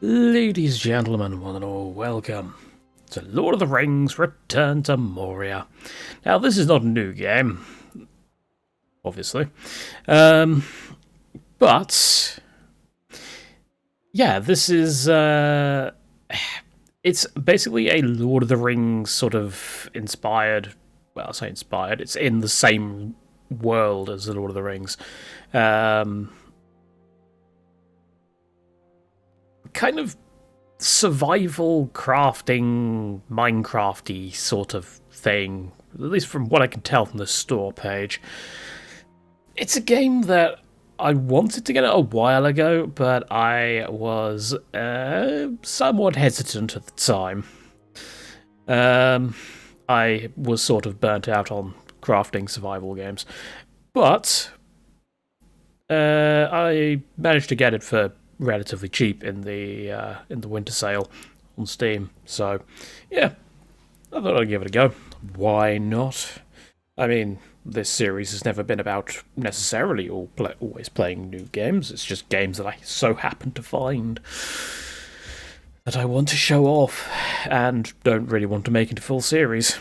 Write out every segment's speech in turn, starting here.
Ladies, gentlemen, one and all, welcome to Lord of the Rings Return to Moria. Now, this is not a new game, obviously, but yeah, this is it's basically a Lord of the Rings sort of inspired. Well, I say inspired. It's in the same world as the Lord of the Rings. Kind of survival crafting, Minecrafty sort of thing, at least from what I can tell from the store page. It's a game that I wanted to get it a while ago, but I was somewhat hesitant at the time. I was sort of burnt out on crafting survival games, but I managed to get it for relatively cheap in the winter sale on Steam. So, yeah, I thought I'd give it a go. Why not? I mean, this series has never been about necessarily always playing new games. It's just games that I so happen to find that I want to show off and don't really want to make into full series.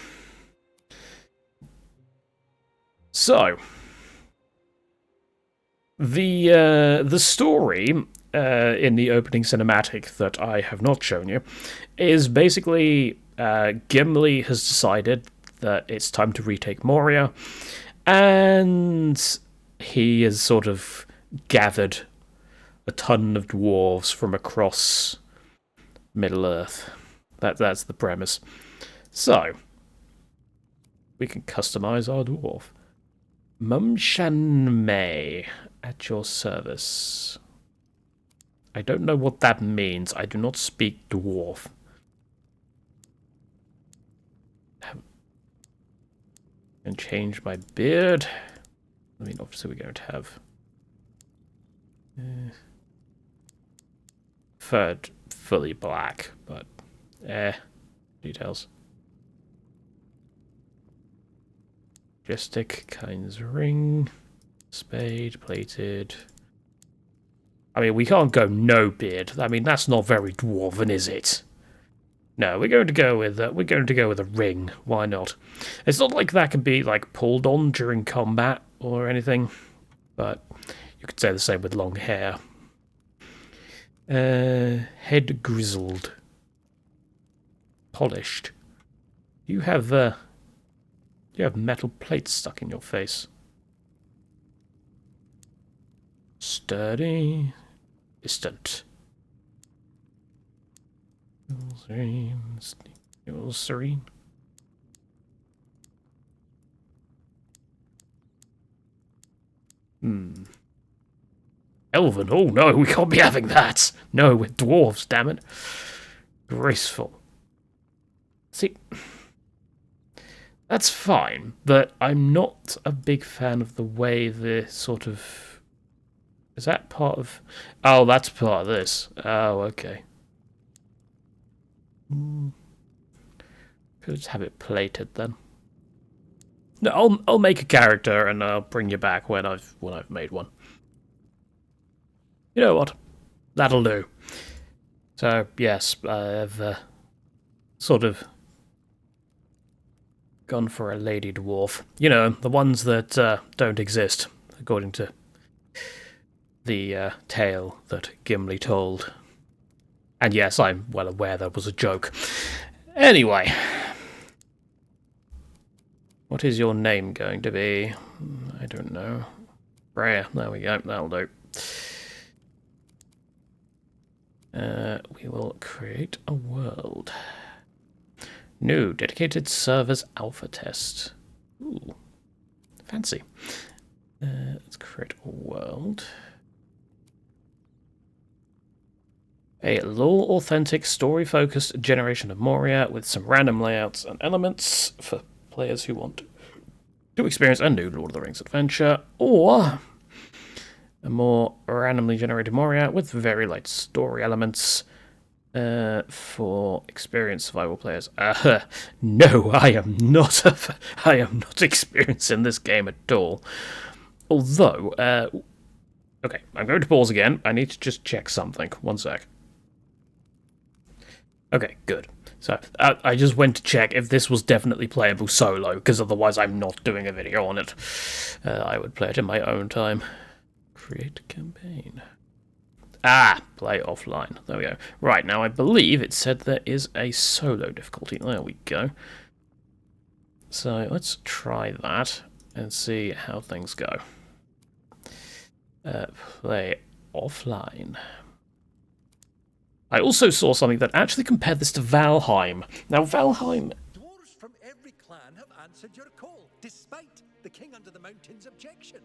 So, the story in the opening cinematic that I have not shown you is basically Gimli has decided that it's time to retake Moria, and he has sort of gathered a ton of dwarves from across Middle Earth. That's the premise. So, we can customize our dwarf. Mumshan May, at your service. I don't know what that means. I do not speak dwarf. And change my beard. I mean, obviously we're going to have preferred fully black, but details. Majestic, Kind's ring, spade, plated. I mean, we can't go no beard. I mean, that's not very dwarven, is it? No, we're going to go with a ring. Why not? It's not like that can be like pulled on during combat or anything, but you could say the same with long hair. Head grizzled, polished. You have metal plates stuck in your face. Sturdy, distant. Serene. Elven. Oh no, we can't be having that. No, we're dwarves, damn it. Graceful. See, that's fine, but I'm not a big fan of the way the sort of... Is that part of... Oh, that's part of this. Oh, okay. Could just have it plated then. No, I'll make a character and I'll bring you back when I've made one. You know what? That'll do. So yes, I've sort of gone for a lady dwarf. You know, the ones that don't exist, according to the tale that Gimli told. And yes, I'm well aware that was a joke. Anyway, what is your name going to be? I don't know. Freya, there we go, that'll do. We will create a world. New dedicated servers alpha test. Ooh, fancy. Let's create a world. A lore-authentic, story-focused generation of Moria with some random layouts and elements for players who want to experience a new Lord of the Rings adventure, or a more randomly generated Moria with very light story elements for experienced survival players. No, I am not experienced in this game at all. Although, okay, I'm going to pause again. I need to just check something. One sec. Okay, good. So I just went to check if this was definitely playable solo, because otherwise I'm not doing a video on it. I would play it in my own time. Create campaign. Ah, play offline. There we go. Right, now I believe it said there is a solo difficulty. There we go. So let's try that and see how things go. Play offline. I also saw something that actually compared this to Valheim. Now, Valheim... Dwarves from every clan have answered your call, despite the King Under the Mountain's objection.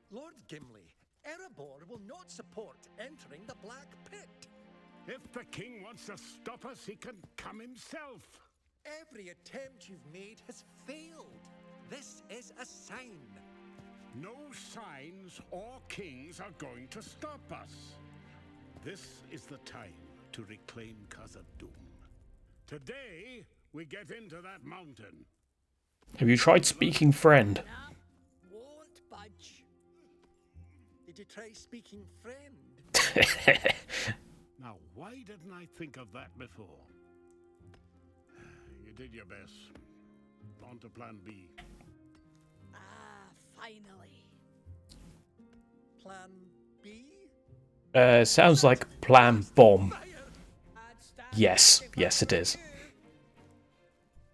Lord Gimli, Erebor will not support entering the Black Pit. If the king wants to stop us, he can come himself. Every attempt you've made has failed. This is a sign. No signs or kings are going to stop us. This is the time to reclaim Khazad-dûm. Today, we get into that mountain. Have you tried speaking friend? Won't budge. Did you try speaking friend? Now, why didn't I think of that before? You did your best. On to plan B. Finally. Plan B? Sounds like Plan Bomb. Yes, yes it is.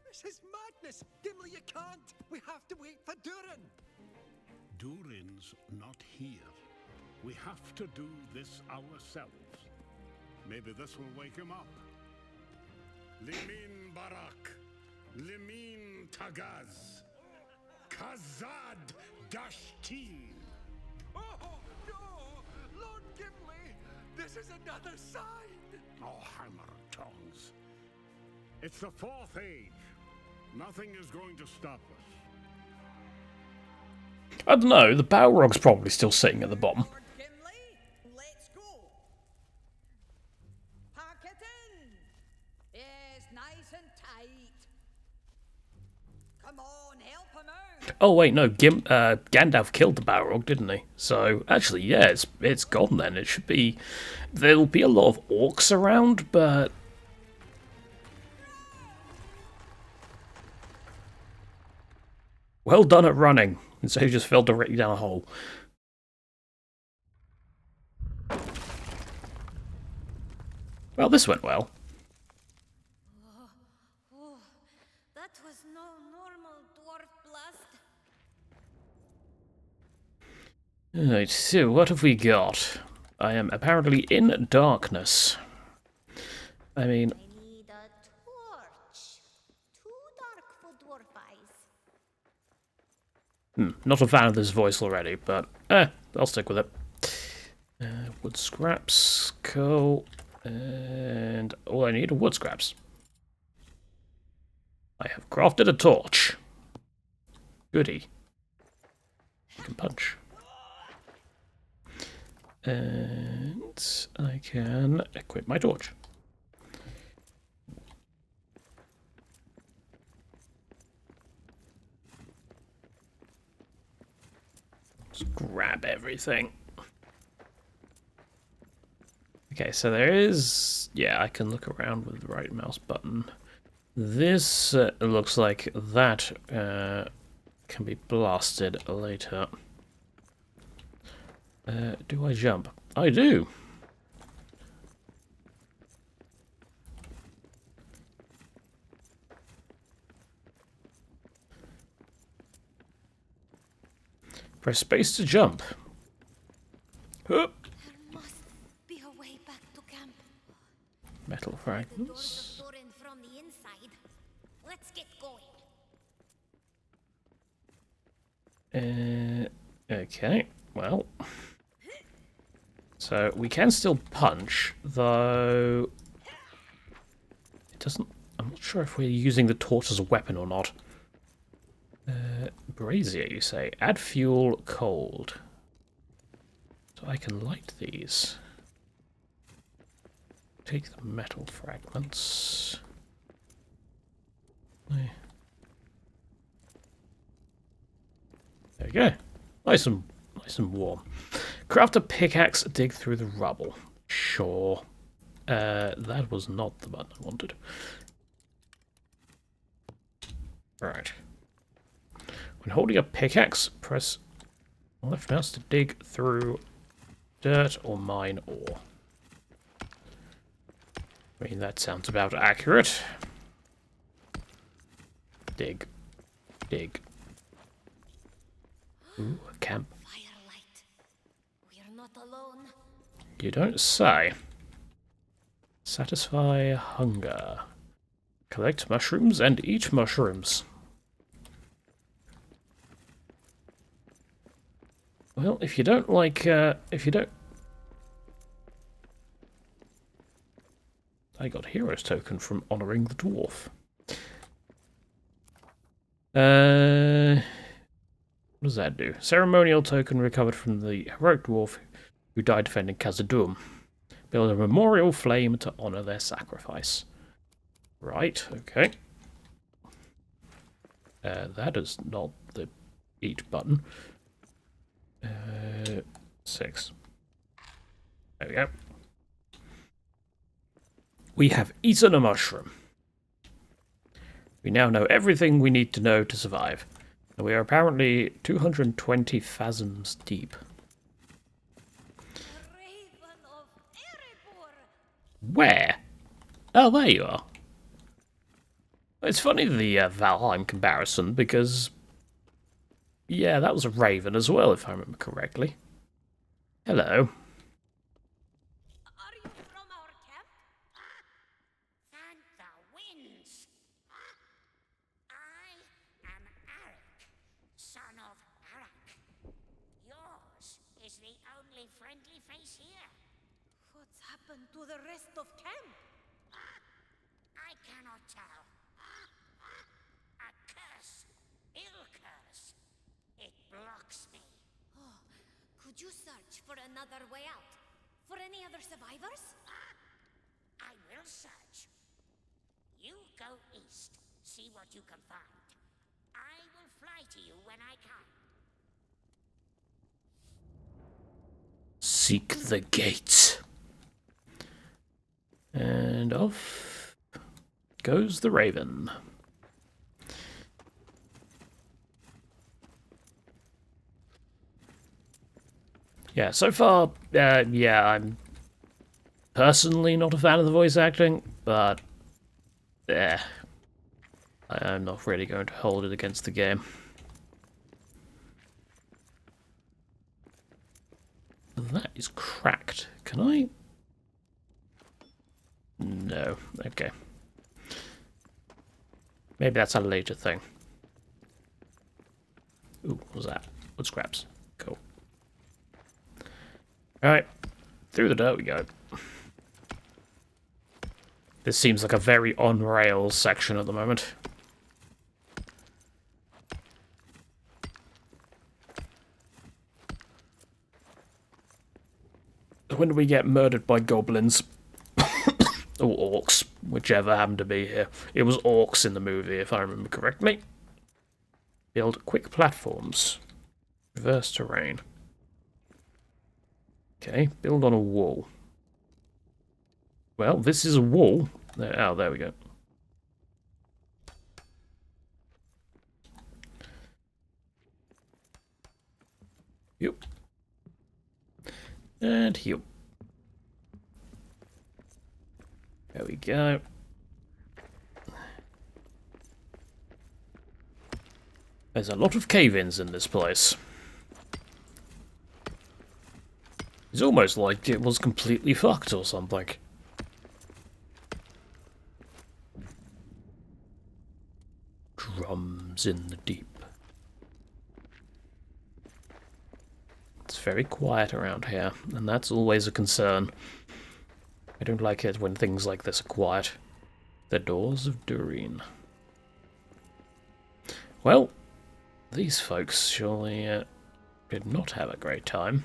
This is madness. Gimli, you can't. We have to wait for Durin. Durin's not here. We have to do this ourselves. Maybe this will wake him up. Limin Barak. Limin Tagaz. Khazad Dashtin. Oh, no! Lord Gimli, this is another sign! Oh, hammer tongs. It's the fourth age. Nothing is going to stop us. I don't know, the Balrog's probably still sitting at the bottom. Lord Gimli, let's go. Pack it in. Yes, nice and tight. Come on, help him out. Oh wait, no, Gandalf killed the Balrog, didn't he? So, actually, yeah, it's gone then. It should be... There'll be a lot of orcs around, but... Well done at running. And so he just fell directly down a hole. Well, this went well. That was no normal dwarf blast. Alright, so what have we got? I am apparently in darkness. I mean... I need a torch. Too dark for dwarf eyes. Not a fan of this voice already, but I'll stick with it. Wood scraps, coal, and all I need are wood scraps. I have crafted a torch. Goody. I can punch. And I can equip my torch. Just grab everything. Okay, so there is... Yeah, I can look around with the right mouse button. This looks like that can be blasted later. Do I jump? I do! Press space to jump. Hup. There must be a way back to camp. Metal The fragments. doors of Durin from the inside. Let's get going. Okay, well. So we can still punch, though it doesn't... I'm not sure if we're using the torch as a weapon or not. Brazier, you say. Add fuel, cold. So I can light these. Take the metal fragments. There we go. Nice and warm. Craft a pickaxe, dig through the rubble. Sure. That was not the button I wanted. Right. When holding a pickaxe, press left mouse to dig through dirt or mine ore. I mean, that sounds about accurate. Dig. Dig. Ooh, a camp. Firelight. We're not alone. You don't say. Satisfy hunger. Collect mushrooms and eat mushrooms. Well, if you don't like, if you don't... I got hero's token from honouring the dwarf. What does that do? Ceremonial token recovered from the heroic dwarf who died defending Khazad-dûm. Build a memorial flame to honour their sacrifice. Right, okay. That is not the eat button. 6. There we go. We have eaten a mushroom. We now know everything we need to know to survive. And we are apparently 220 fathoms deep. The Raven of Erebor. Where? Oh, there you are. It's funny the Valheim comparison, because... yeah, that was a raven as well, if I remember correctly. Hello. Are you from our camp? Thank the winds. I am Arik, son of Arak. Yours is the only friendly face here. What's happened to the rest of camp? I cannot tell. A curse, ill curse. It blocks me. Oh, could you search for another way out? For any other survivors? I will search. You go east, see what you can find. I will fly to you when I can. Seek the gates. And off goes the raven. Yeah, so far, yeah, I'm personally not a fan of the voice acting, but I'm not really going to hold it against the game. That is cracked. Can I? No. Okay. Maybe that's a later thing. Ooh, what was that? Wood scraps. Cool. Alright. Through the dirt we go. This seems like a very on-rails section at the moment. When do we get murdered by goblins? Or orcs, whichever happened to be here. It was orcs in the movie, if I remember correctly. Build quick platforms. Reverse terrain. Okay, build on a wall. Well, this is a wall. Oh, there we go. Yep. And heal. There we go. There's a lot of cave-ins in this place. It's almost like it was completely fucked or something. Drums in the deep. It's very quiet around here, and that's always a concern. I don't like it when things like this are quiet. The doors of Durin. Well, these folks surely did not have a great time.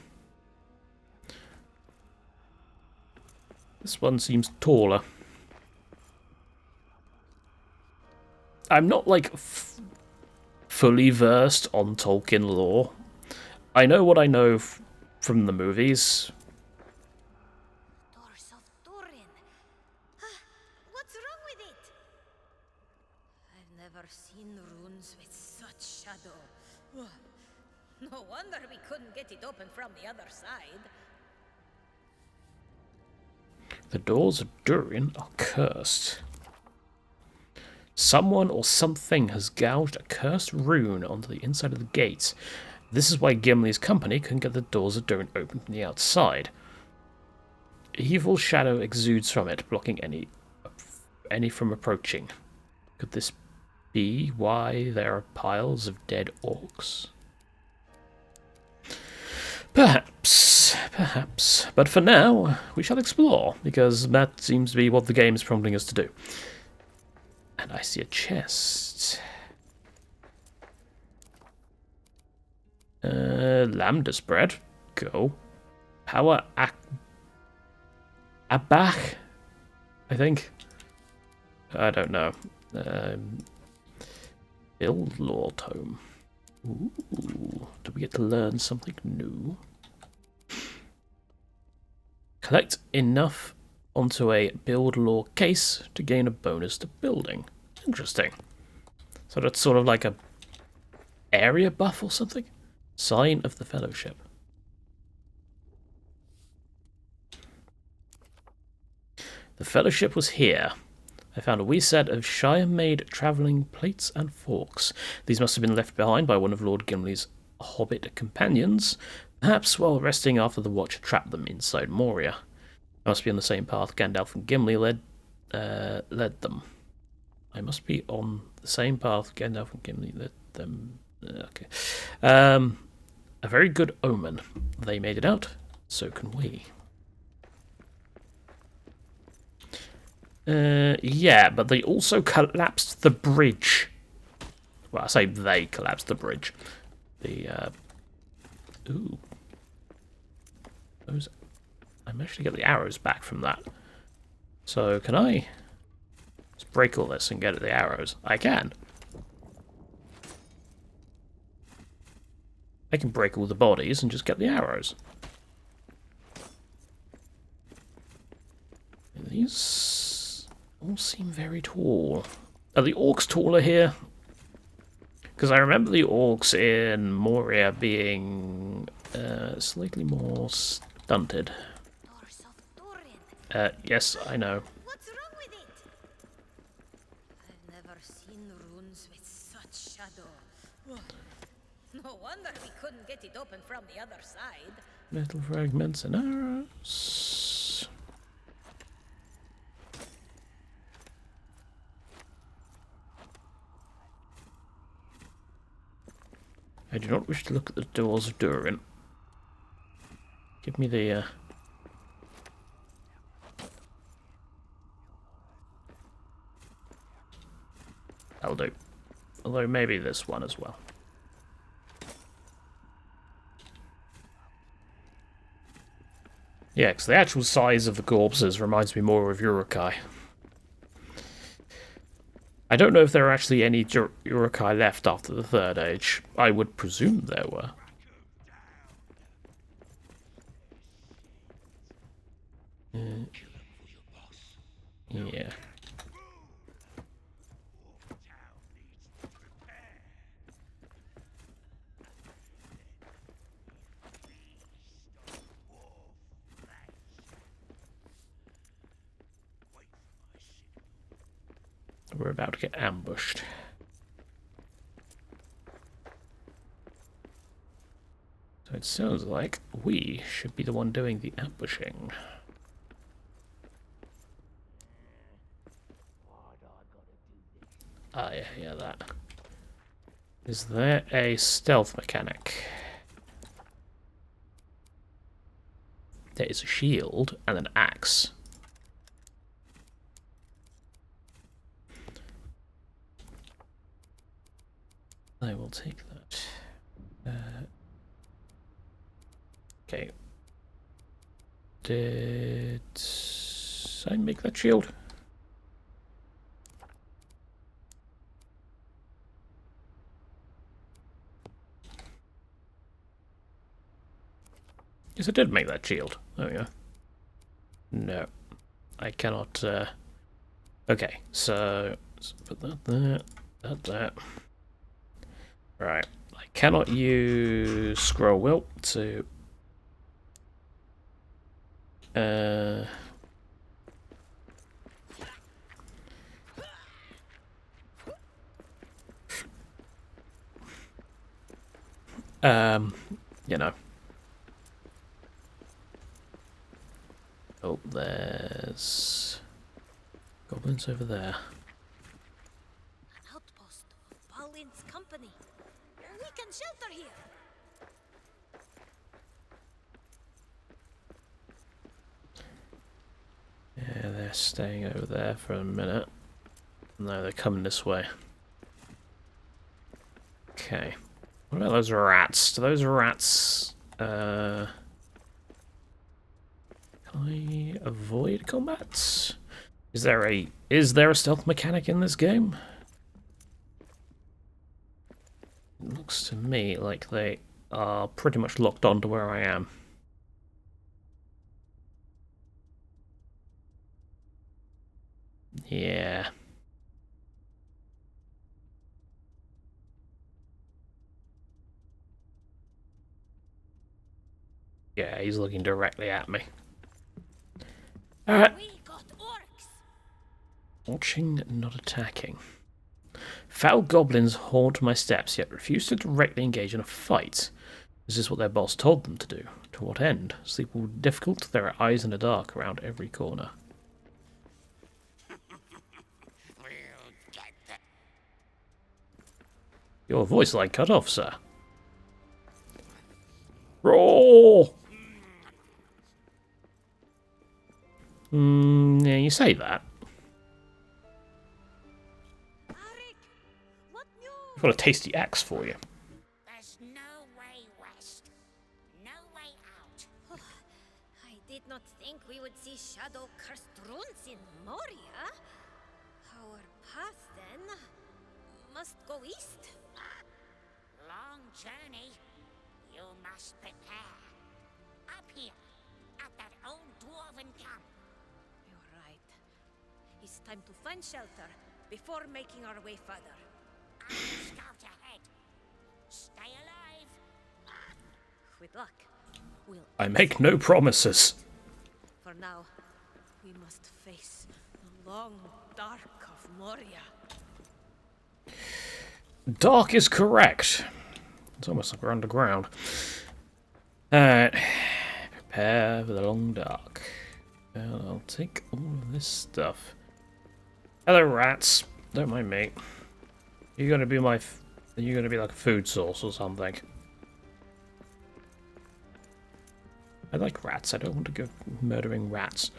This one seems taller. I'm not, like, fully versed on Tolkien lore. I know what I know from the movies. Doors of Durin. What's wrong with it? I've never seen runes with such shadow. No wonder we couldn't get it open from the other side. The doors of Durin are cursed. Someone or something has gouged a cursed rune onto the inside of the gates. This is why Gimli's company couldn't get the doors of Durin open from the outside. Evil shadow exudes from it, blocking any from approaching. Could this be why there are piles of dead orcs? Perhaps. But for now, we shall explore, because that seems to be what the game is prompting us to do. And I see a chest. Lambda spread. Go. Power Abach, I think. I don't know. Build lore tome. Ooh, do we get to learn something new? Collect enough onto a build lore case to gain a bonus to building. Interesting. So that's sort of like a area buff or something? Sign of the Fellowship. The Fellowship was here. I found a wee set of Shire-made travelling plates and forks. These must have been left behind by one of Lord Gimli's hobbit companions, perhaps while resting after the watch trapped them inside Moria. I must be on the same path Gandalf and Gimli led them. I must be on the same path Gandalf and Gimli led them. Okay. A very good omen. They made it out, so can we. Yeah, but they also collapsed the bridge. Well, I say they collapsed the bridge. Ooh. Those... I managed to get the arrows back from that. So, can I... Let's break all this and get the arrows. I can. I can break all the bodies and just get the arrows. These all seem very tall. Are the orcs taller here? Because I remember the orcs in Moria being slightly more stunted. Doors of Durin. Yes, I know. What's wrong with it? I've never seen runes with such shadow. No wonder we couldn't get it open from the other side. Metal fragments and arrows. I do not wish to look at the doors of Durin. Give me the... That'll do. Although maybe this one as well. Yeah, because the actual size of the corpses reminds me more of Urukai. I don't know if there are actually any Urukai left after the Third Age. I would presume there were. Yeah. We're about to get ambushed. So it sounds like we should be the one doing the ambushing. I hear that. Is there a stealth mechanic? There is a shield and an axe. I will take that. Okay. Did I make that shield? Yes, I did make that shield. There we go. No. I cannot... Okay, so... let's put that there, that. Right. I cannot use Scroll Will to... you know. Oh, there's goblins over there. An outpost of Balin's company. We can shelter here. Yeah, they're staying over there for a minute. No, they're coming this way. Okay. What about those rats? Do those rats... Can I avoid combat? Is there a stealth mechanic in this game? It looks to me like they are pretty much locked on to where I am. Yeah. Yeah, he's looking directly at me. Alright. We got orcs. Watching, not attacking. Foul goblins haunt my steps, yet refuse to directly engage in a fight. Is this what their boss told them to do? To what end? Sleep will be difficult. There are eyes in the dark around every corner. Your voice line cut off, sir. Roar! Yeah, you say that. Arik, what news? I've got a tasty axe for you. There's no way west. No way out. I did not think we would see shadow-cursed runes in Moria. Our path, then, must go east. Long journey. You must prepare. Up here, at that old dwarven camp. You're right. It's time to find shelter before making our way further. I'll scout ahead. Stay alive. With luck, we'll... I make no promises. For now, we must face the long dark of Moria. Dark is correct. It's almost like we're underground. Alright. Prepare for the long dark. And I'll take all of this stuff. Hello, rats. Don't mind me. You're gonna be my... You're gonna be like a food source or something. I like rats. I don't want to go murdering rats.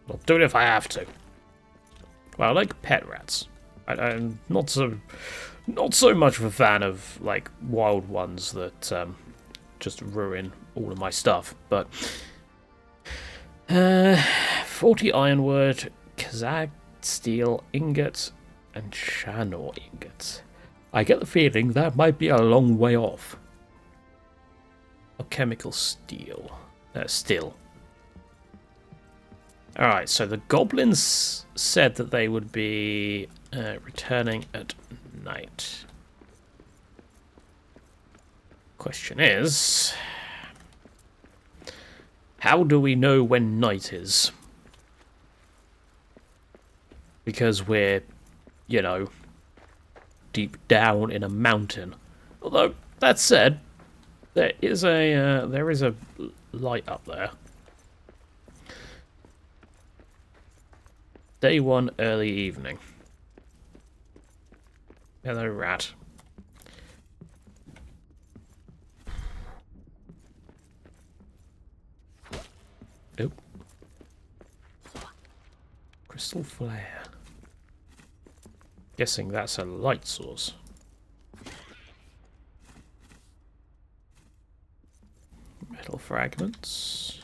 I'll do it if I have to. Well, I like pet rats. I'm not so much of a fan of like wild ones that just ruin all of my stuff. But 40 ironwood, Kazakh steel ingot, and Shanor ingot. I get the feeling that might be a long way off. Chemical steel. Still. Alright, so the goblins said that they would be returning at night. Question is, how do we know when night is? Because we're, you know, deep down in a mountain. Although, that said, there is a light up there. Day 1, early evening. Hello, rat. Oh. Crystal flare. Guessing that's a light source. Metal fragments.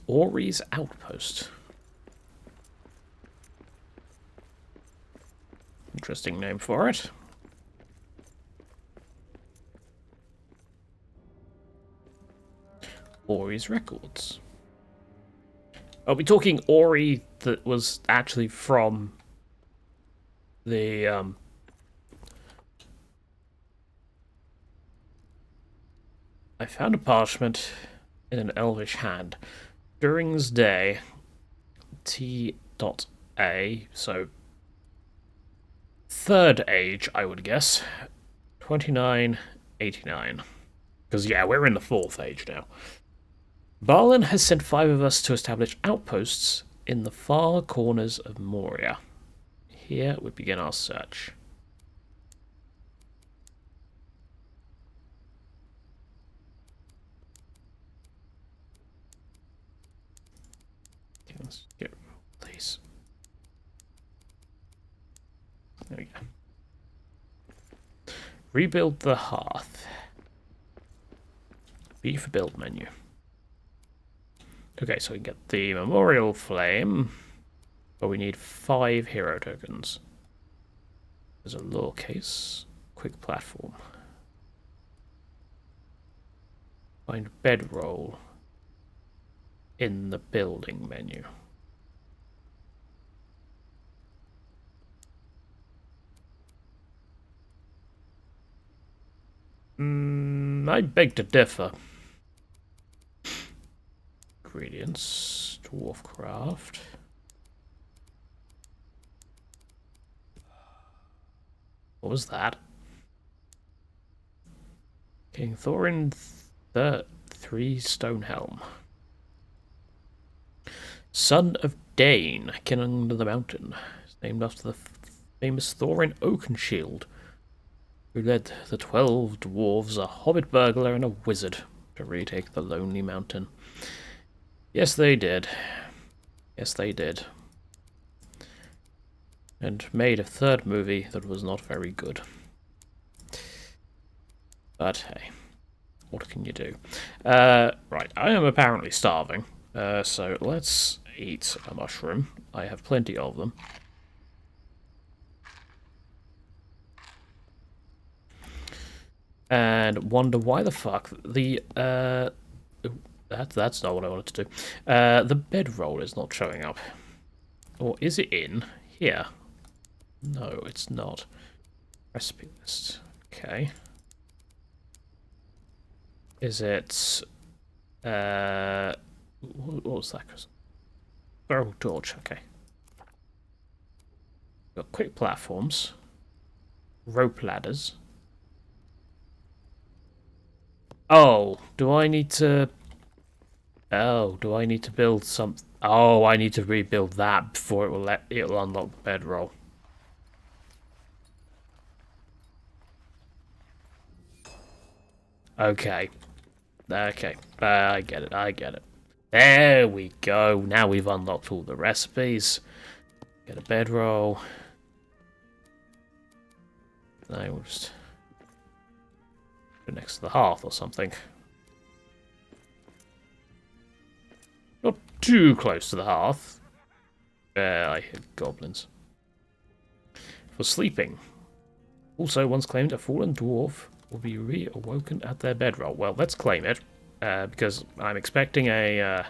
Ori's outpost. interesting name for it. Ori's Records. Are we talking Ori that was actually from the I found a parchment in an elvish hand. Durin's Day T.A, so Third Age, I would guess. 2989. Because, yeah, we're in the Fourth Age now. Balin has sent 5 of us to establish outposts in the far corners of Moria. Here we begin our search. Okay, let's get these. There we go. Rebuild the hearth. B for build menu. Okay, so we get the memorial flame, but we need 5 hero tokens. There's a lore case, quick platform. Find bedroll in the building menu. I beg to differ. Ingredients, Dwarfcraft. What was that? King Thorin 3 Stonehelm. Son of Dane, King under the Mountain. It's named after the famous Thorin Oakenshield, who led the 12 dwarves, a hobbit burglar, and a wizard to retake the Lonely Mountain. Yes, they did. Yes, they did. And made a 3rd movie that was not very good. But hey, what can you do? Right, I am apparently starving, so let's eat a mushroom. I have plenty of them. And wonder why the fuck the that's not what I wanted to do. The bedroll is not showing up. Or is it in here? No, it's not. Recipe list. Okay. Is it what was that? Barrel torch, okay. Got quick platforms. Rope ladders. Oh, do I need to... Oh, do I need to build some... Oh, I need to rebuild that before it'll unlock the bedroll. Okay. Okay. I get it, I get it. There we go. Now we've unlocked all the recipes. Get a bedroll. I will just... next to the hearth or something. Not too close to the hearth. I hear goblins. For sleeping. Also, once claimed, a fallen dwarf will be reawoken at their bedroll. Well, let's claim it, because I'm expecting an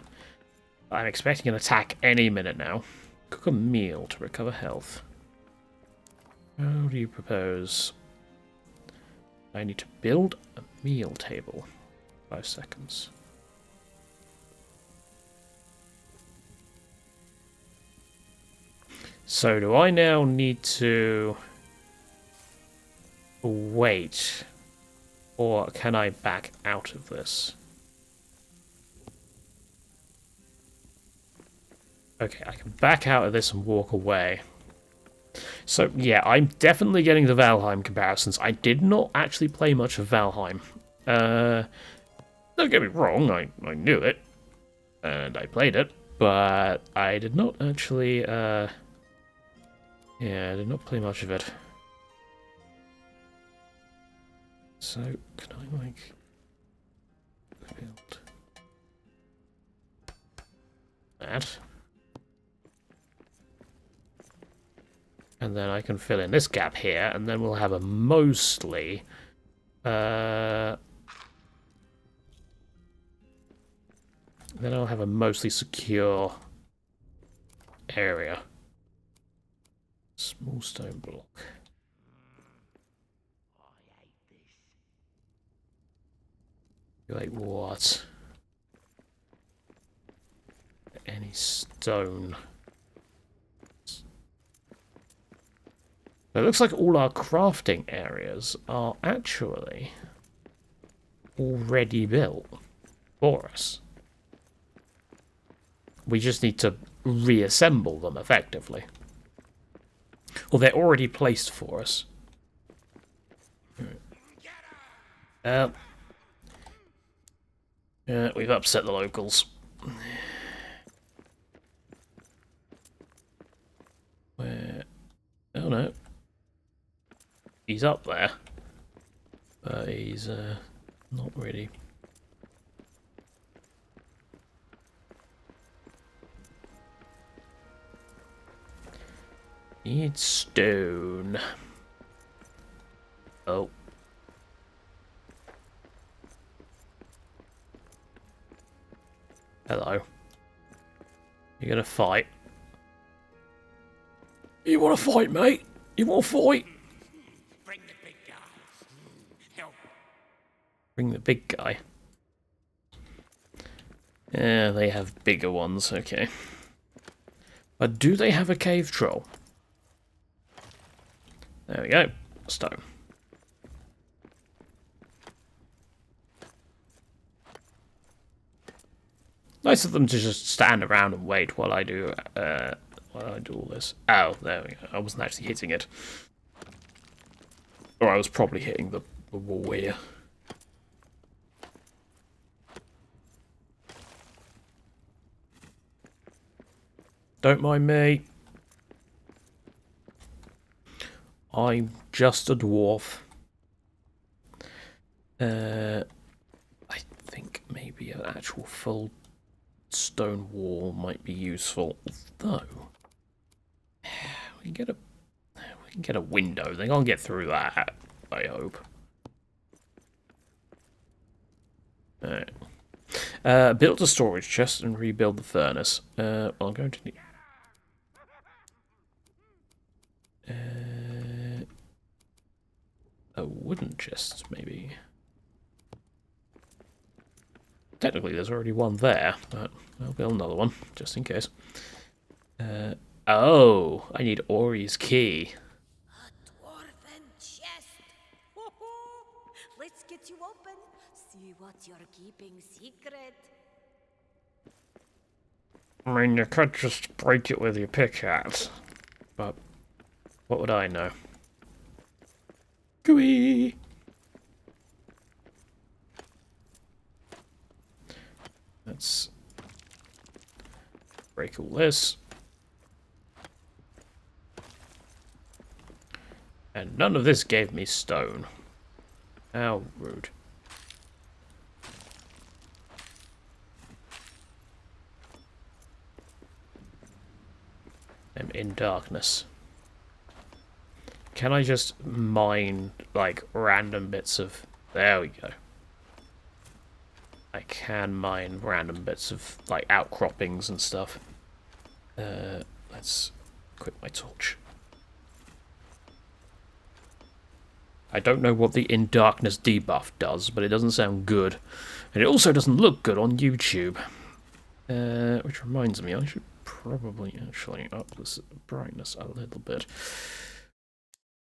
attack any minute now. Cook a meal to recover health. How do you propose? I need to build a meal table. 5 seconds. So do I now need to wait, or can I back out of this? Okay, I can back out of this and walk away. So, yeah, I'm definitely getting the Valheim comparisons. I did not actually play much of Valheim. Don't get me wrong, I knew it, and I played it, but I did not actually, yeah, I did not play much of it. So, can I, like, build that? And then I can fill in this gap here, and then we'll have a mostly... then I'll have a mostly secure area. Small stone block. Like what? Any stone. It looks like all our crafting areas are actually already built for us. We just need to reassemble them effectively. Well, they're already placed for us. We've upset the locals. Where? Oh no. He's up there. But he's not really. Need stone. Oh. Hello. You gonna fight? You wanna fight, mate? You wanna fight? Bring the big guy. Help. Bring the big guy. Yeah, they have bigger ones, okay. But do they have a cave troll? There we go. Stone. Nice of them to just stand around and wait while I do all this. Oh, there we go. I wasn't actually hitting it. Or I was probably hitting the wall here. Don't mind me. I'm just a dwarf. I think maybe an actual full stone wall might be useful, although we can get a window. They can't get through that, I hope. Alright. Build a storage chest and rebuild the furnace. Well, I'm going to need a wooden chest, maybe. Technically, there's already one there, but I'll build another one, just in case. Oh, I need Ori's key. A dwarven chest. Let's get you open. See what you're keeping secret. I mean, you could just break it with your pickaxe, but what would I know? Gooey! Let's break all this. And none of this gave me stone. How rude. I'm in darkness. Can I just mine, like, random bits of... There we go. I can mine random bits of, like, outcroppings and stuff. Let's equip my torch. I don't know what the In Darkness debuff does, but it doesn't sound good. And it also doesn't look good on YouTube. Which reminds me, I should probably actually up this brightness a little bit.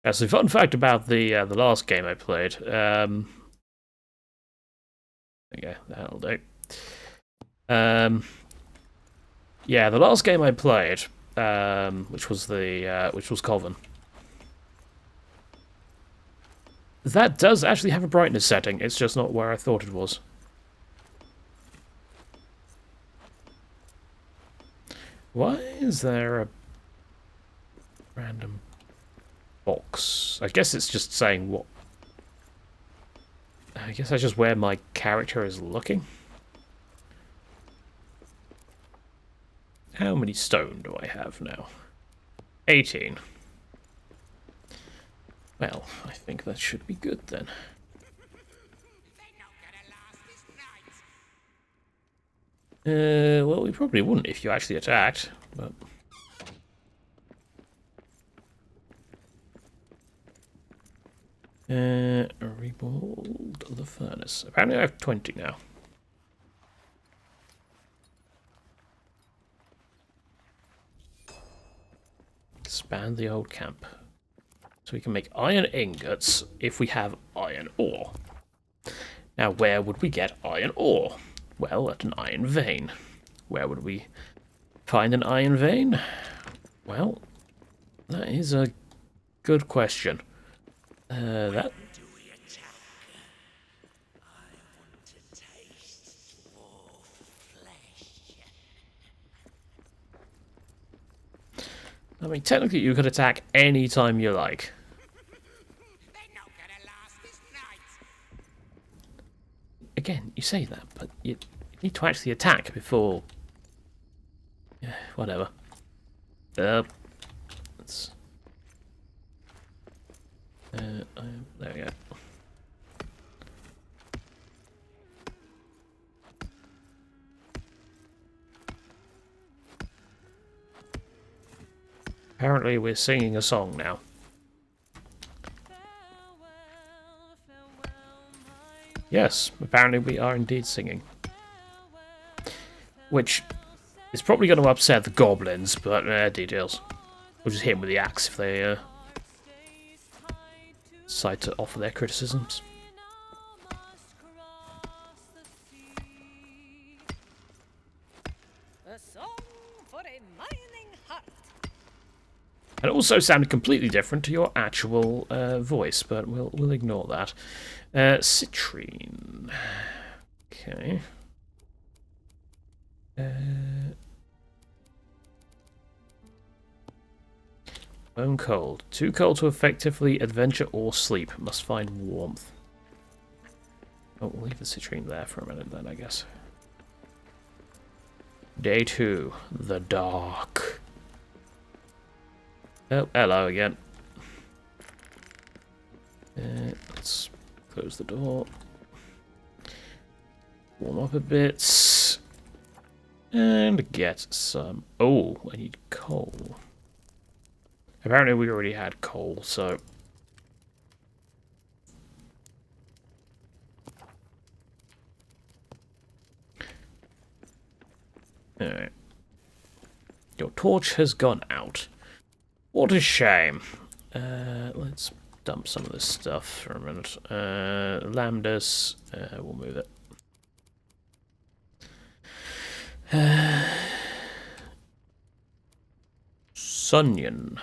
That's a fun fact about the last game I played. Okay, that'll do. Yeah, the last game I played, which was Coven. That does actually have a brightness setting. It's just not where I thought it was. Why is there a random box? I guess it's just saying what... I guess that's just where my character is looking. How many stone do I have now? 18. Well, I think that should be good then. Well, we probably wouldn't if you actually attacked, but... Rebuild the furnace. Apparently I have 20 now. Expand the old camp. So we can make iron ingots if we have iron ore. Now, where would we get iron ore? Well, at an iron vein. Where would we find an iron vein? Well, that is a good question. That... I mean, technically you could attack any time you like. Again, you say that, but you need to actually attack before... Yeah, whatever. Let's... there we go. Apparently we're singing a song now. Yes, apparently we are indeed singing. Which is probably going to upset the goblins, but details. We'll just hit them with the axe if they decide to offer their criticisms. A song for a mining heart. It also sounded completely different to your actual voice, but we'll ignore that. Citrine. Okay. Bone cold. Too cold to effectively adventure or sleep. Must find warmth. Oh, we'll leave the citrine there for a minute then, I guess. Day 2. The dark. Oh, hello again. Let's close the door. Warm up a bit. And get some... Oh, I need coal. Apparently we already had coal, so... Alright. Your torch has gone out. What a shame. Let's dump some of this stuff for a minute. Lambdas, we'll move it. Sunyon.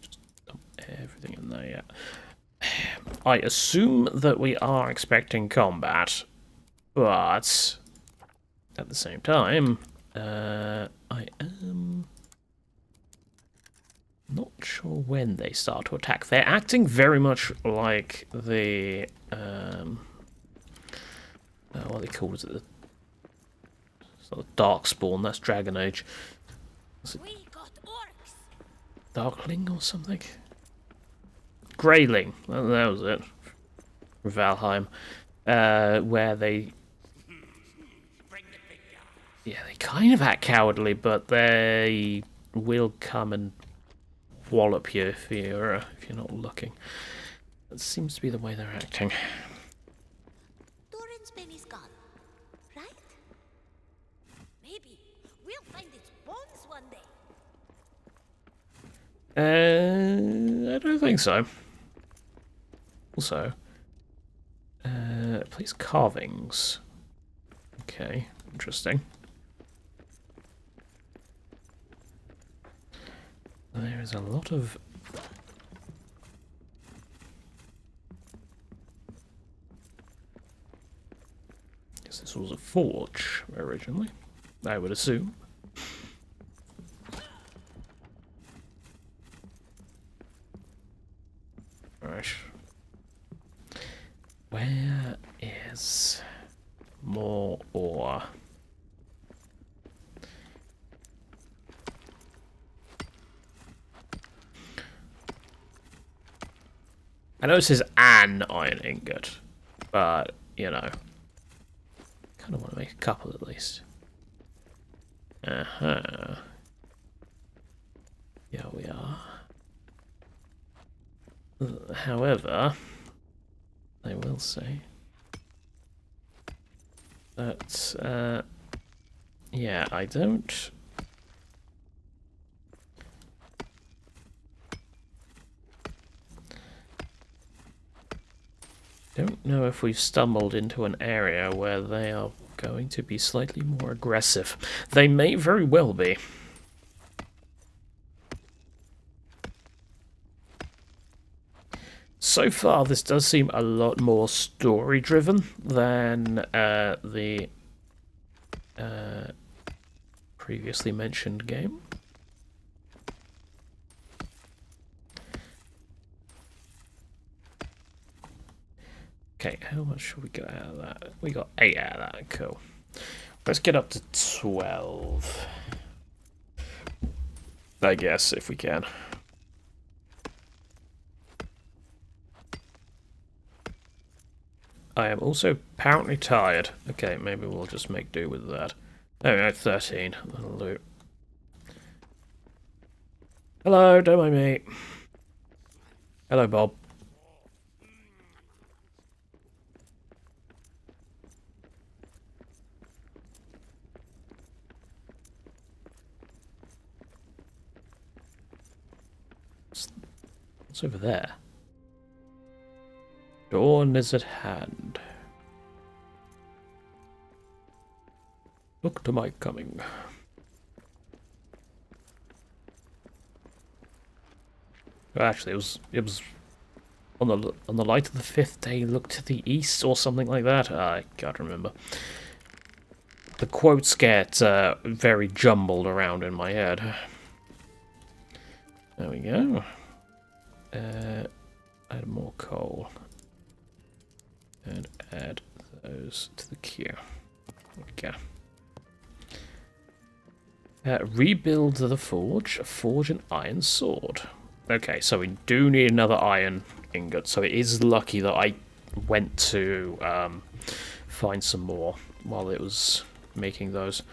Just dump everything in there, yeah. I assume that we are expecting combat, but at the same time, I am not sure when they start to attack. They're acting very much like the what they call it? It's not Darkspawn. That's Dragon Age. We got orcs. Darkling or something? Greyling. That was it. Valheim, where they. Yeah, they kind of act cowardly, but they will come and wallop you if you're not looking. That seems to be the way they're acting. Durin's Bane is gone, right? Maybe we'll find its bones one day. I don't think so. Also, please carvings. Okay, interesting. There is a lot of... Guess this was a forge originally, I would assume. Right. Where is more ore? I know it says an iron ingot, but, you know, kind of want to make a couple at least. Uh-huh. Yeah, we are. However, I will say that, yeah, I don't know if we've stumbled into an area where they are going to be slightly more aggressive. They may very well be. So far, this does seem a lot more story-driven than the previously mentioned game. Okay, how much should we get out of that? We got 8 out of that, cool. Let's get up to 12. I guess, if we can. I am also apparently tired. Okay, maybe we'll just make do with that. Oh, no, 13. That'll do. Hello, don't mind me. Hello, Bob. What's over there? Dawn is at hand. Look to my coming. Actually, it was on the light of the 5th day. Look to the east or something like that. I can't remember. The quotes get very jumbled around in my head. There we go. Add more coal. And add those to the queue. Okay. Rebuild the forge. Forge an iron sword. Okay, so we do need another iron ingot. So it is lucky that I went to find some more while it was making those.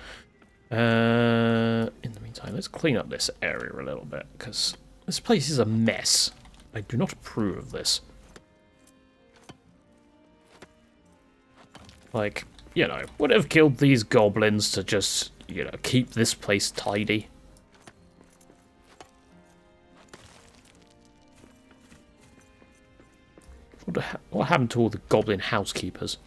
In the meantime, let's clean up this area a little bit, because this place is a mess. I do not approve of this. Like, you know, would have killed these goblins to just, you know, keep this place tidy. What happened to all the goblin housekeepers?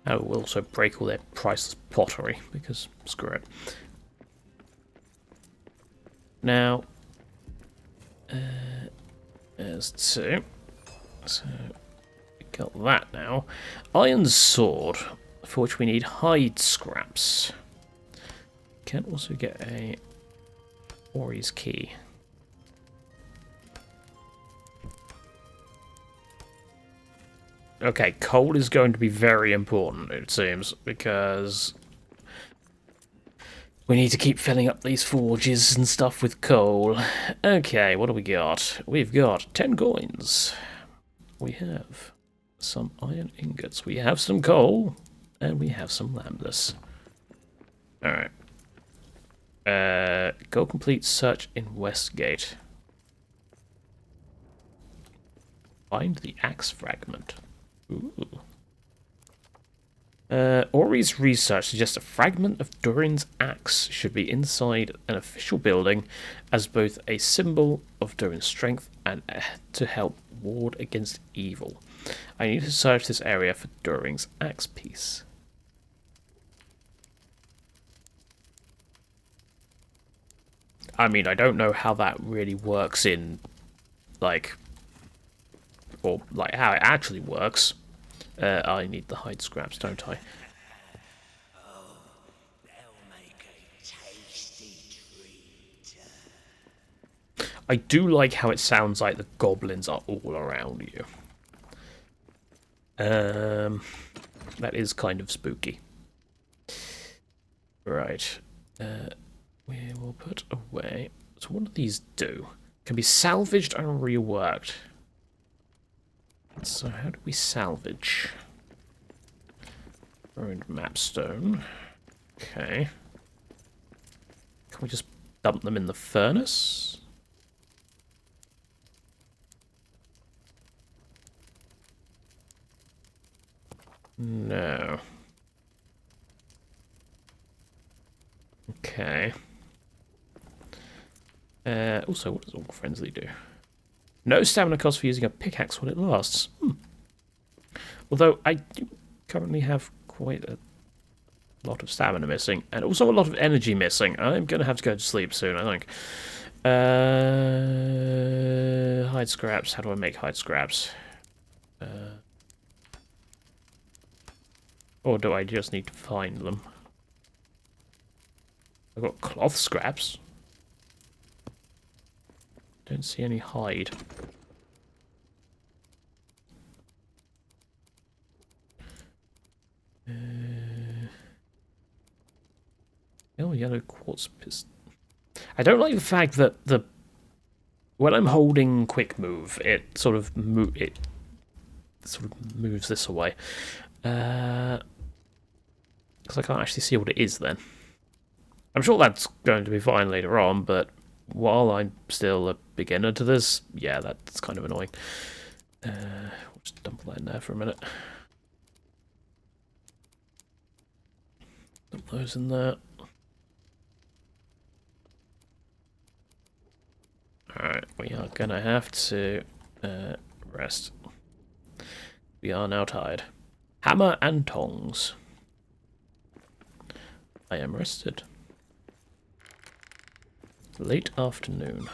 I will also break all their priceless pottery, because screw it. Now, there's 2. So, we got that now. Iron sword, for which we need hide scraps. Can also get a Ori's key. Okay, coal is going to be very important, it seems, because we need to keep filling up these forges and stuff with coal. Okay, what do we got? We've got 10 coins. We have some iron ingots. We have some coal. And we have some lambless. Alright. Go complete search in Westgate. Find the axe fragment. Ooh. Ori's research suggests a fragment of Durin's axe should be inside an official building as both a symbol of Durin's strength and to help ward against evil. I need to search this area for Durin's axe piece. I mean, I don't know how that really works in, like, or like how it actually works. I need the hide scraps, don't I? Oh, they'll make a tasty treat. I do like how it sounds like the goblins are all around you. That is kind of spooky. Right. We will put away. So what do these do? Can be salvaged and reworked. So how do we salvage? Ruined mapstone. Okay. Can we just dump them in the furnace? No. Okay. Also, what does All Friendly do? No stamina cost for using a pickaxe when it lasts. Although I do currently have quite a lot of stamina missing, and also a lot of energy missing. I'm going to have to go to sleep soon, I think. Hide scraps. How do I make hide scraps? Or do I just need to find them? I've got cloth scraps. Don't see any hide. Oh, yellow quartz piston. I don't like the fact that when I'm holding quick move, it sort of moves this away. Because I can't actually see what it is then. I'm sure that's going to be fine later on, but while I'm still a beginner to this, yeah, that's kind of annoying. We'll just dump that in there for a minute. Dump those in there. Alright, we are gonna have to rest. We are now tired. Hammer and tongs. I am rested. Late afternoon.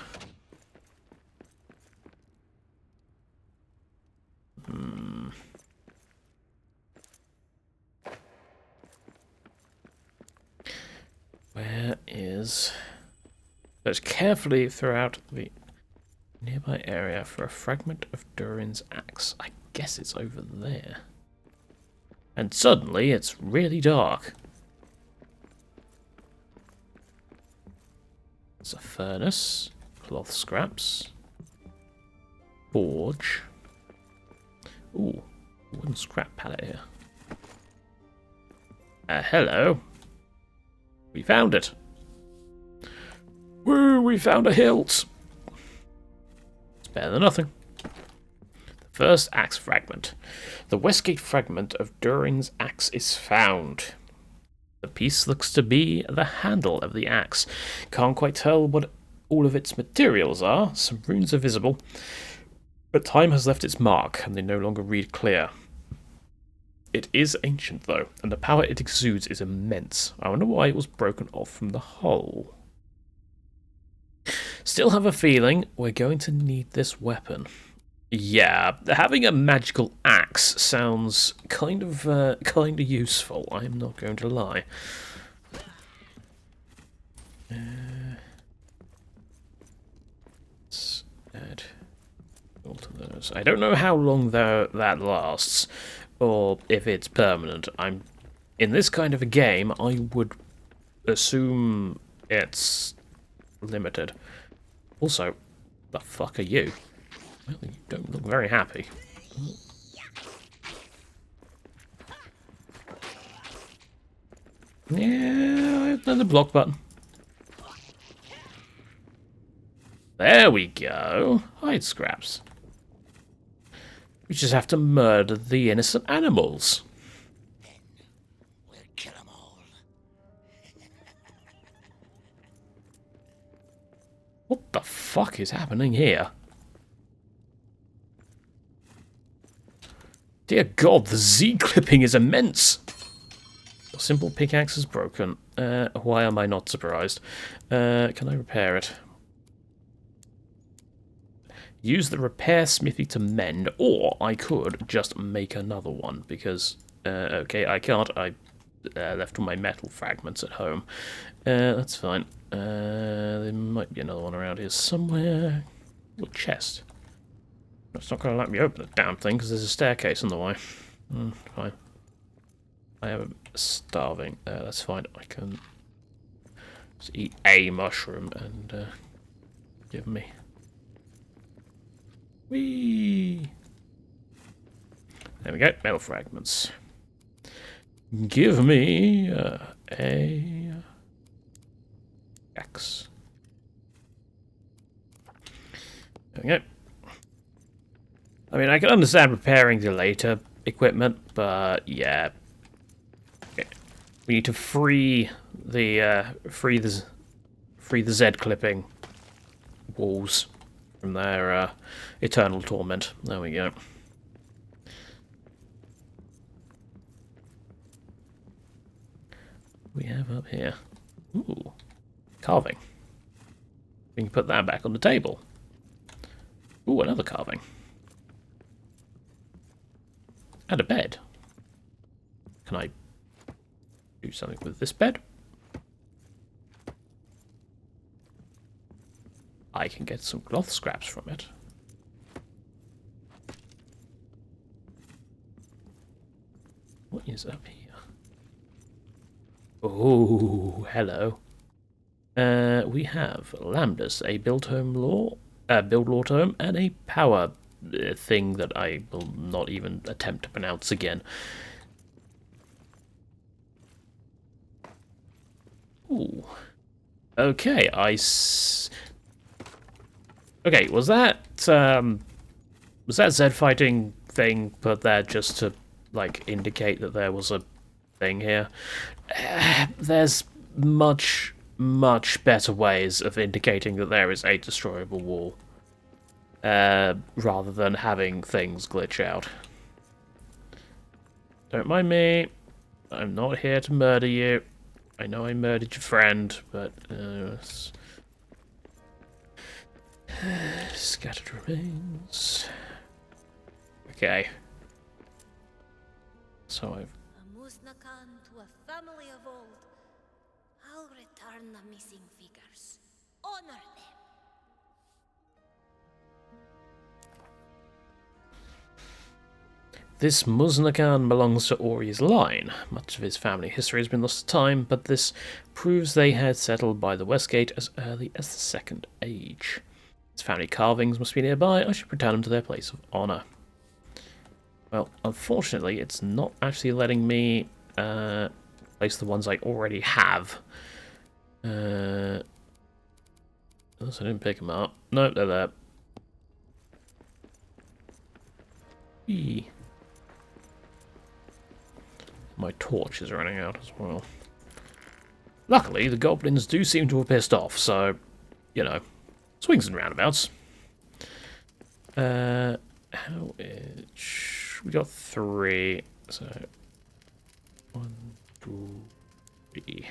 Where is... Search carefully throughout the nearby area for a fragment of Durin's axe. I guess it's over there. And suddenly it's really dark. There's a furnace, cloth scraps, forge. Ooh, wooden scrap pallet here. Hello. We found it. Woo, we found a hilt. It's better than nothing. The first axe fragment. The Westgate fragment of Durin's axe is found. The piece looks to be the handle of the axe. Can't quite tell what all of its materials are. Some runes are visible. But time has left its mark, and they no longer read clear. It is ancient, though, and the power it exudes is immense. I wonder why it was broken off from the hull. Still have a feeling we're going to need this weapon. Yeah, having a magical axe sounds kind of useful. I am not going to lie. Let's add all to those. I don't know how long that lasts, or if it's permanent. In this kind of a game, I would assume it's limited. Also, the fuck are you? Well, you don't look very happy. Yeah, there's the block button. There we go. Hide scraps. We just have to murder the innocent animals. We'll kill them all. What the fuck is happening here? Dear God, the Z-clipping is immense! Your simple pickaxe is broken. Why am I not surprised? Can I repair it? Use the repair smithy to mend, or I could just make another one, because, okay, I can't. I left all my metal fragments at home. That's fine. There might be another one around here somewhere. Little chest. It's not going to let me open the damn thing because there's a staircase in the way. Fine. I am starving. That's fine. I can just eat a mushroom and give me. Whee! There we go. Metal fragments. Give me a axe. There we go. I mean, I can understand repairing the later equipment, but yeah, we need to free the Z clipping walls from their eternal torment. There we go. We have up here. Ooh, carving. We can put that back on the table. Ooh, another carving. And a bed. Can I do something with this bed? I can get some cloth scraps from it. What is up here? Oh, hello. We have Lambdas, a build law tome, and a power thing that I will not even attempt to pronounce again. Ooh. Okay, okay, was that Z fighting thing put there just to like indicate that there was a thing here? There's much better ways of indicating that there is a destroyable wall, rather than having things glitch out. Don't mind me. I'm not here to murder you. I know I murdered your friend, but scattered remains. Okay. So I've A Musnakan to a family of old. I'll return the missing figures. Honor them. This Musnakan belongs to Ori's line. Much of his family history has been lost to time, but this proves they had settled by the Westgate as early as the Second Age. His family carvings must be nearby. I should return them to their place of honour. Well, unfortunately, it's not actually letting me place the ones I already have. Unless I didn't pick them up. Nope, they're there. Eee. My torch is running out as well. Luckily, the goblins do seem to have pissed off, so, you know, swings and roundabouts. How is... We got 3, so... 1, 2, 3...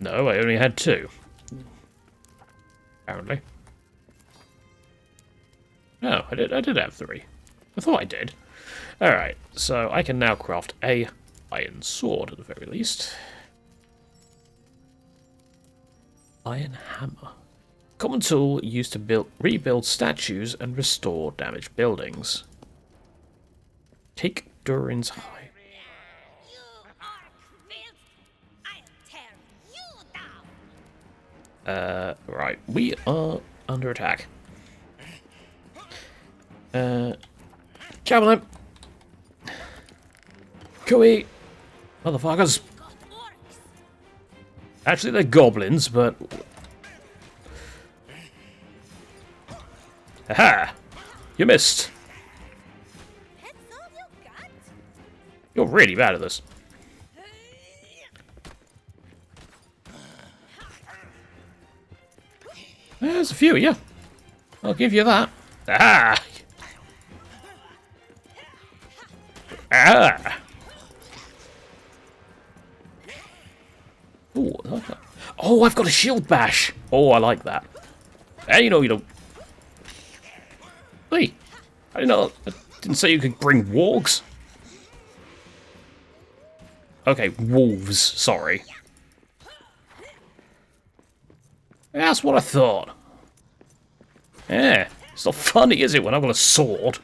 No, I only had 2. Apparently. Oh, I did have 3. I thought I did. Alright, so I can now craft a iron sword at the very least. Iron hammer. Common tool used to rebuild statues and restore damaged buildings. Take Durin's hide. You orc filth! I'll tear you down! Right, we are under attack. Come on. Cooey! Motherfuckers! Actually, they're goblins, but... Aha! You missed! That's all you got? You're really bad at this. There's a few, yeah. I'll give you that. Ah! Ah! Ooh, I like that. Oh, I've got a shield bash! Oh, I like that. Hey, you know you don't... Hey! I didn't say you could bring wargs. Okay, wolves, sorry. That's what I thought. Yeah, It's not funny, is it, when I've got a sword?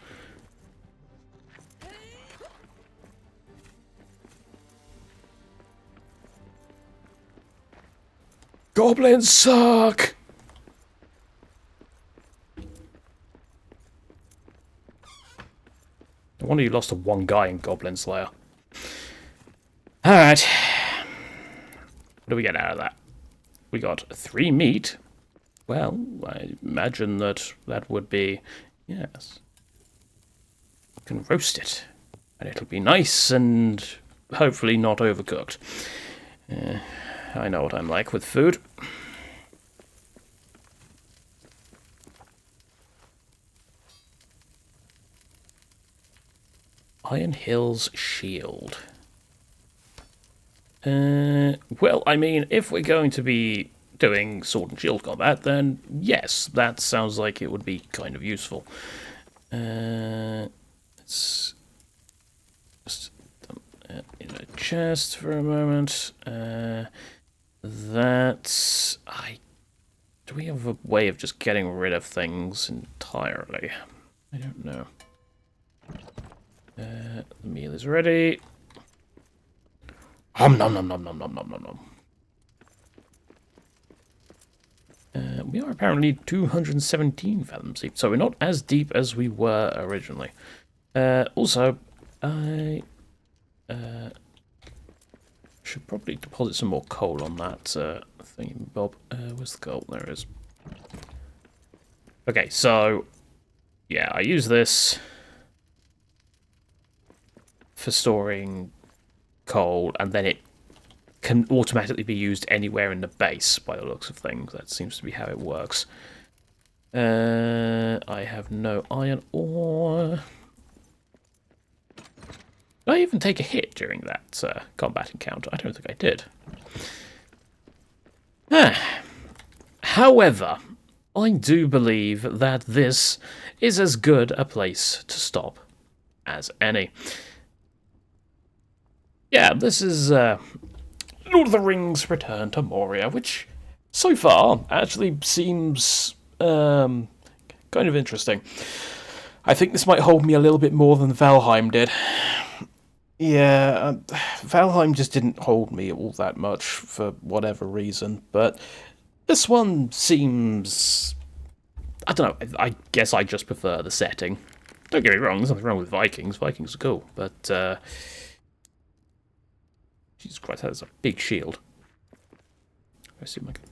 Goblins suck! No wonder you lost to one guy in Goblin Slayer. Alright. What do we get out of that? We got 3 meat. Well, I imagine that would be... Yes. You can roast it. And it'll be nice and hopefully not overcooked. I know what I'm like with food. Iron Hill's Shield. Well, I mean, if we're going to be doing sword and shield combat, then yes, that sounds like it would be kind of useful. Let's just dump it in a chest for a moment. Do we have a way of just getting rid of things entirely? I don't know. The meal is ready. Nom nom nom nom nom nom nom nom nom. We are apparently 217 fathoms deep, so we're not as deep as we were originally. Also, I should probably deposit some more coal on that thingy bob. Where's the coal? There it is. Okay, so yeah, I use this for storing coal, and then it can automatically be used anywhere in the base by the looks of things. That seems to be how it works. I have no iron ore. Did I even take a hit during that combat encounter? I don't think I did. However, I do believe that this is as good a place to stop as any. Yeah, this is Lord of the Rings Return to Moria, which so far actually seems kind of interesting. I think this might hold me a little bit more than Valheim did. Yeah, Valheim just didn't hold me all that much for whatever reason, but this one seems... I don't know, I guess I just prefer the setting. Don't get me wrong, there's nothing wrong with Vikings. Vikings are cool, but... Jesus Christ, that's a big shield. I assume I can...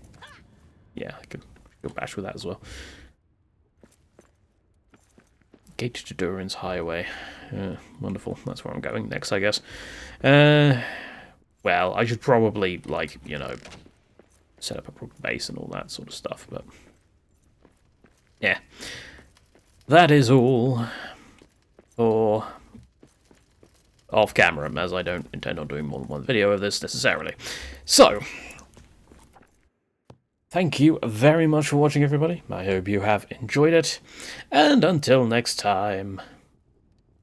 Yeah, I can go bash with that as well. Gate to Durin's Highway. Wonderful. That's where I'm going next, I guess. Well, I should probably, like, you know, set up a proper base and all that sort of stuff, but... Yeah. That is all for... off camera, as I don't intend on doing more than one video of this necessarily. So, thank you very much for watching, everybody. I hope you have enjoyed it. And until next time,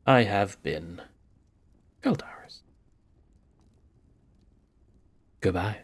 I have been Caldaris. Goodbye.